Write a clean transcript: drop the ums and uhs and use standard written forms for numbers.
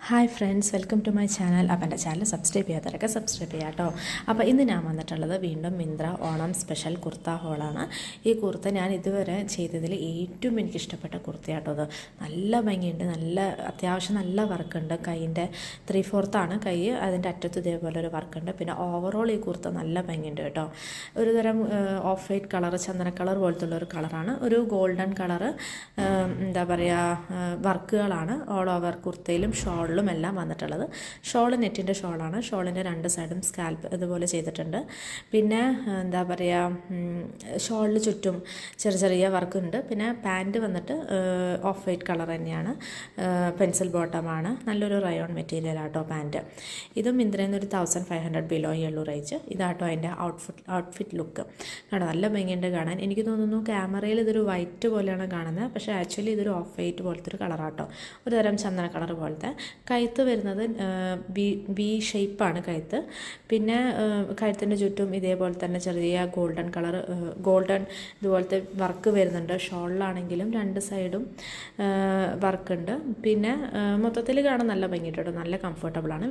Hi friends, welcome to my channel. അപ്പോൾ എൻ്റെ channel subscribe ചെയ്യാത്തവരൊക്കെ subscribe ചെയ്യാം കേട്ടോ. അപ്പോൾ ഇന്ന് ഞാൻ വന്നിട്ടുള്ളത് വീണ്ടും മിന്ത്ര ഓണം സ്പെഷ്യൽ കുർത്ത ഹോളാണ്. ഈ കുർത്ത ഞാൻ ഇതുവരെ ചെയ്തതിൽ ഏറ്റവും എനിക്കിഷ്ടപ്പെട്ട കുർത്തയാട്ടോ. അത് നല്ല ഭംഗിയുണ്ട്, നല്ല അത്യാവശ്യം നല്ല വർക്കുണ്ട്. കൈയിൻ്റെ 3/4 കൈ, അതിൻ്റെ അറ്റത്ത് ഇതേപോലെ ഒരു വർക്കുണ്ട്. പിന്നെ ഓവറോൾ ഈ കുർത്ത നല്ല ഭംഗിയുണ്ട് കേട്ടോ. ഒരു തരം of white colour, Chandana colour പോലത്തുള്ള ഒരു കളറാണ്. ഒരു ഗോൾഡൻ കളറ് എന്താ പറയുക വർക്കുകളാണ് ഓൾ ഓവർ കുർത്തയിലും ഷോളിലും എല്ലാം വന്നിട്ടുള്ളത്. ഷോള് നെറ്റിൻ്റെ ഷോളാണ്. ഷോളിൻ്റെ രണ്ട് സൈഡും സ്കാൽപ്പ് ഇതുപോലെ ചെയ്തിട്ടുണ്ട്. പിന്നെ എന്താ പറയുക, ഷോളിന് ചുറ്റും ചെറിയ ചെറിയ വർക്കുണ്ട്. പിന്നെ പാൻറ്റ് വന്നിട്ട് ഓഫ് വൈറ്റ് കളർ തന്നെയാണ്, പെൻസിൽ ബോട്ടമാണ്. നല്ലൊരു റയോൺ മെറ്റീരിയലാട്ടോ പാൻറ്റ്. ഇതും മിന്ത്രയിൽ നിന്ന് ഒരു 1500 ബിലോയേ ഉള്ളൂ റേഞ്ച്. ഇതാട്ടോ അതിൻ്റെ ഔട്ട്ഫിറ്റ് ലുക്ക്. കാണാം, നല്ല ഭംഗിയുണ്ട് കാണാൻ. എനിക്ക് തോന്നുന്നു ക്യാമറയിൽ ഇതൊരു വൈറ്റ് പോലെയാണ് കാണുന്നത്, പക്ഷേ ആക്ച്വലി ഇതൊരു ഓഫ് വൈറ്റ് പോലത്തെ ഒരു കളറാട്ടോ, ഒരു തരം ചന്ദന കളർ പോലത്തെ. കഴുത്ത് വരുന്നത് ബി ഷേപ്പാണ് കഴുത്ത്. പിന്നെ കഴുത്തിൻ്റെ ചുറ്റും ഇതേപോലെ തന്നെ ചെറിയ ഗോൾഡൻ ഇതുപോലത്തെ വർക്ക് വരുന്നുണ്ട്. ഷോളിലാണെങ്കിലും രണ്ട് സൈഡും വർക്കുണ്ട്. പിന്നെ മൊത്തത്തിൽ കാണാൻ നല്ല ഭംഗിയുണ്ട്, നല്ല കംഫർട്ടബിളാണ്.